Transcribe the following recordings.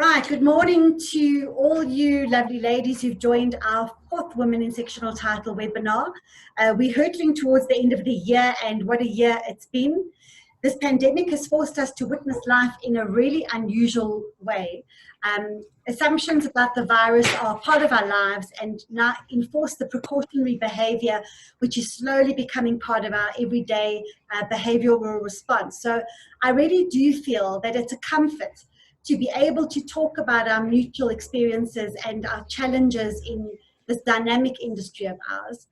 Right, good morning to all you lovely ladies who've joined our fourth Women in Sectional Title webinar. We're hurtling towards the end of the year, and what a year it's been. This pandemic has forced us to witness life in a really unusual way. Assumptions about the virus are part of our lives and now enforce the precautionary behavior, which is slowly becoming part of our everyday behavioral response. So I really do feel that it's a comfort to be able to talk about our mutual experiences and our challenges in this dynamic industry of ours.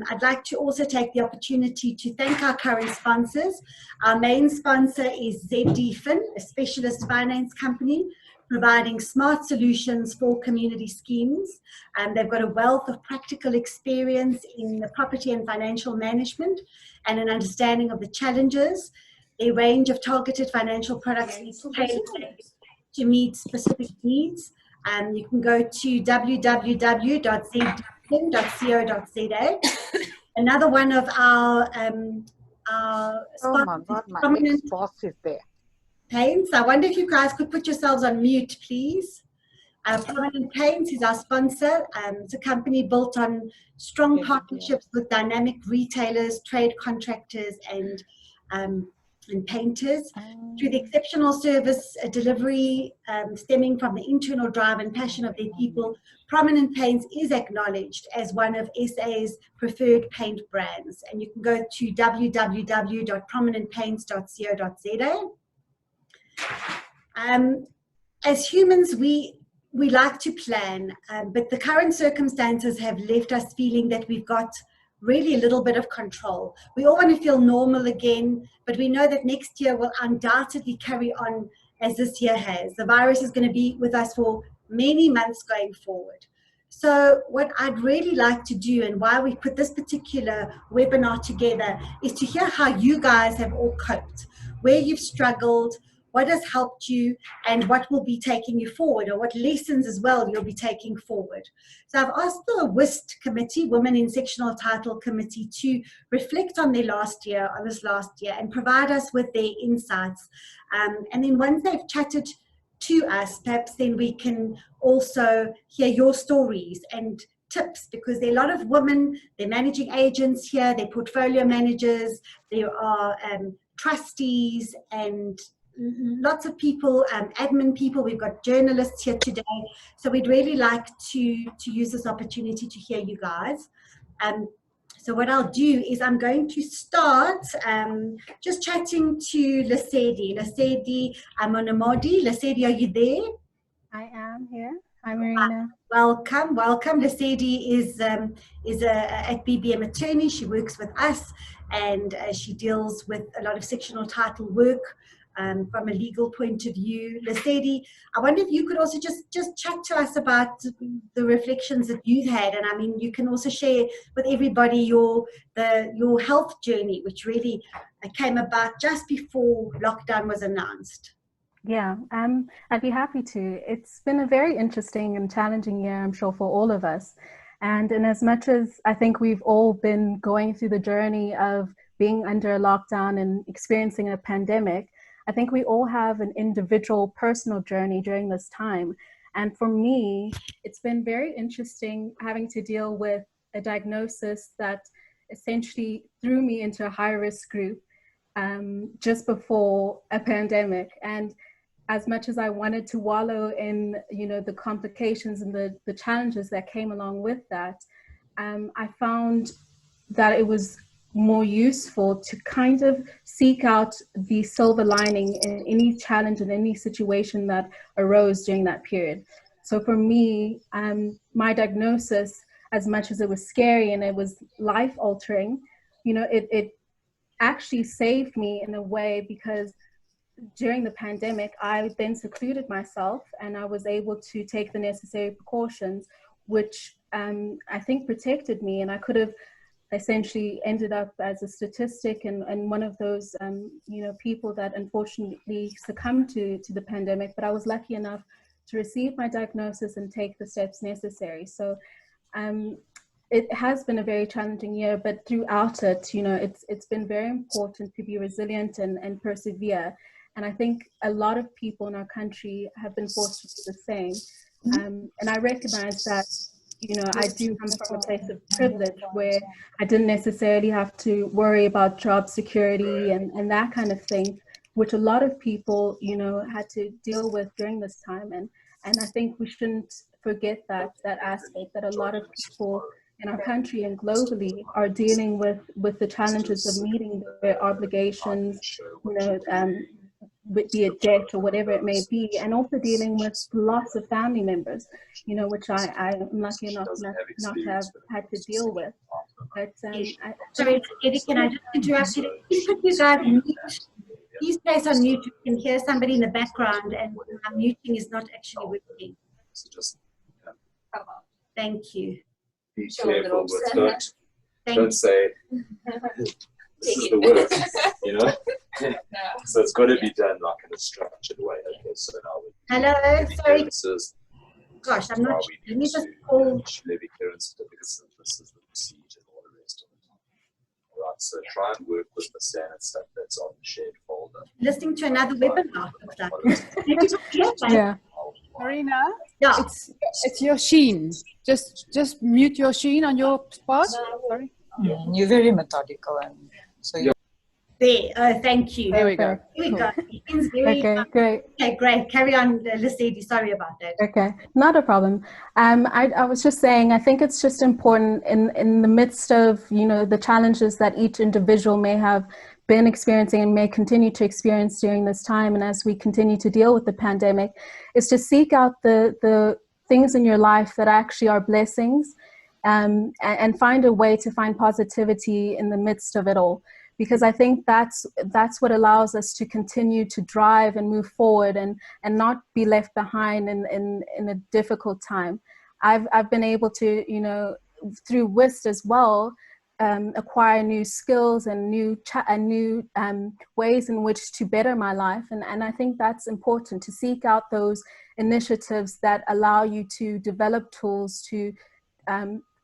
I'd like to also take the opportunity to thank our current sponsors. Our main sponsor is ZD Fin, a specialist finance company providing smart solutions for community schemes. They've got a wealth of practical experience in the property and financial management and an understanding of the challenges. A range of targeted financial products is tailored to meet specific needs. You can go to www.zdfin.co.za. Another one of our oh my God, my ex-boss is there. Paints. I wonder if you guys could put yourselves on mute, please. Prominent Paints is our sponsor. It's a company built on strong partnerships with dynamic retailers, trade contractors, and painters. Through the exceptional service delivery stemming from the internal drive and passion of their people, Prominent Paints is acknowledged as one of SA's preferred paint brands. And you can go to www.prominentpaints.co.za. As humans, we like to plan, but the current circumstances have left us feeling that we've got really a little bit of control. We all want to feel normal again, but we know that next year will undoubtedly carry on as this year has. The virus is going to be with us for many months going forward. So what I'd really like to do, and why we put this particular webinar together, is to hear how you guys have all coped, where you've struggled, what has helped you, and what will be taking you forward, or what lessons as well you'll be taking forward. So I've asked the WiST Committee, Women in Sectional Title Committee, to reflect on their last year, and provide us with their insights. And then once they've chatted to us, perhaps then we can also hear your stories and tips, because there are a lot of women, they're managing agents here, they're portfolio managers, there are trustees, and lots of people, admin people. We've got journalists here today, so we'd really like to use this opportunity to hear you guys. So what I'll do is I'm going to start just chatting to Lesedi Monamodi. Lesedi, are you there? I am here. Hi, Marina. Welcome. Lesedi is at BBM attorney. She works with us, and she deals with a lot of sectional title work. From a legal point of view. Lesedi, I wonder if you could also just chat to us about the reflections that you've had, and I mean, you can also share with everybody your health journey, which really came about just before lockdown was announced. Yeah, I'd be happy to. It's been a very interesting and challenging year, I'm sure, for all of us. And in as much as I think we've all been going through the journey of being under a lockdown and experiencing a pandemic, I think we all have an individual personal journey during this time. And for me, it's been very interesting having to deal with a diagnosis that essentially threw me into a high-risk group just before a pandemic. And as much as I wanted to wallow in, the complications and the challenges that came along with that, I found that it was more useful to kind of seek out the silver lining in any challenge and any situation that arose during that period. So for me, my diagnosis, as much as it was scary and it was life altering, it actually saved me in a way, because during the pandemic, I then secluded myself and I was able to take the necessary precautions, which I think protected me, and I could have essentially ended up as a statistic and one of those people that unfortunately succumbed to the pandemic. But I was lucky enough to receive my diagnosis and take the steps necessary. So it has been a very challenging year, but throughout it, it's been very important to be resilient and persevere. And I think a lot of people in our country have been forced to do the same. And I recognize that, you know, I do come from a place of privilege where I didn't necessarily have to worry about job security and that kind of thing, which a lot of people, you know, had to deal with during this time. And I think we shouldn't forget that aspect, that a lot of people in our country and globally are dealing with the challenges of meeting their obligations, you know, be it debt or whatever it may be, and also dealing with loss of family members, you know, which I'm lucky enough not to have had to deal with. But sorry, Eddie, can I just interrupt you? Please put you guys on mute. Please place on mute. You can hear somebody in the background, and muting is not actually working. Thank you. Be careful, but don't say this is the worst, you know. So it's got to be done like in a structured way. Okay, so now hello, sorry. Gosh, I'm not. Let me just call. Levy clearance certificates, and this is the procedure and all the rest of it. All right, so try and work with the standard stuff that's on the shared folder. Listening to another webinar. Yeah. Marina, yeah, it's your sheen. Just mute your sheen on your spot. Sorry. You're very methodical, and so there. Thank you. There we go. Here we go. Okay, great. Okay, great. Carry on, Lesedi. Sorry about that. Okay, not a problem. I was just saying, I think it's just important in the midst of, you know, the challenges that each individual may have been experiencing and may continue to experience during this time, and as we continue to deal with the pandemic, is to seek out the things in your life that actually are blessings, and find a way to find positivity in the midst of it all. Because I think that's what allows us to continue to drive and move forward and not be left behind in a difficult time. I've been able to, you know, through WiST as well, acquire new skills and new ways in which to better my life. And I think that's important, to seek out those initiatives that allow you to develop tools to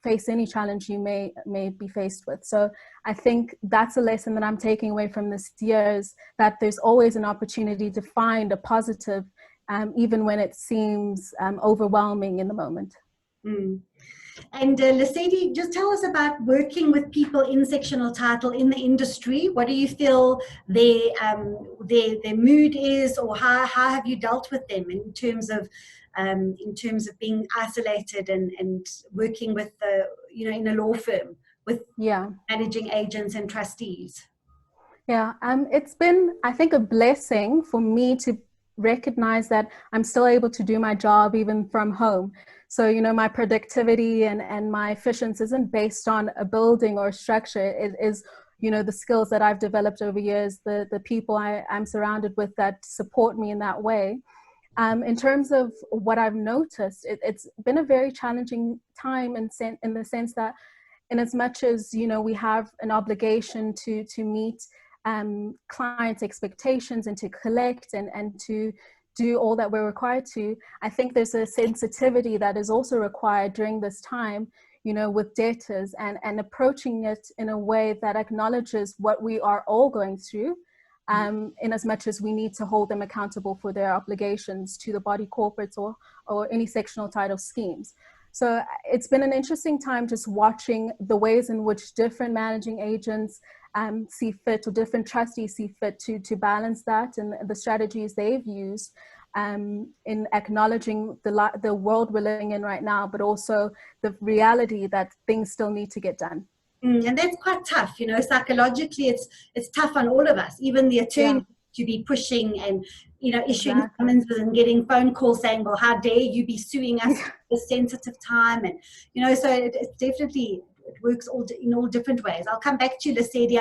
face any challenge you may be faced with. So I think that's a lesson that I'm taking away from this year, is that there's always an opportunity to find a positive, even when it seems overwhelming in the moment. Mm. And Lesedi, just tell us about working with people in sectional title in the industry. What do you feel their mood is, or how have you dealt with them in terms of being isolated and working with you know, in a law firm with managing agents and trustees? Yeah, it's been, I think, a blessing for me to recognize that I'm still able to do my job even from home. So, you know, my productivity and my efficiency isn't based on a building or a structure. It is, you know, the skills that I've developed over years, the people I'm surrounded with that support me in that way. In terms of what I've noticed, it's been a very challenging time in the sense that, in as much as, you know, we have an obligation to meet clients' expectations and to collect and to do all that we're required to, I think there's a sensitivity that is also required during this time, you know, with debtors and approaching it in a way that acknowledges what we are all going through, in as much as we need to hold them accountable for their obligations to the body corporates or any sectional title schemes. So it's been an interesting time just watching the ways in which different managing agents see fit, or different trustees see fit to balance that, and the strategies they've used in acknowledging the world we're living in right now, but also the reality that things still need to get done. And that's quite tough, you know, psychologically it's tough on all of us, even the attorney to be pushing and, you know, issuing summonses and getting phone calls saying, well, how dare you be suing us at this sensitive time, and, you know, so it's definitely, it works in all different ways. I'll come back to you, Lesedi.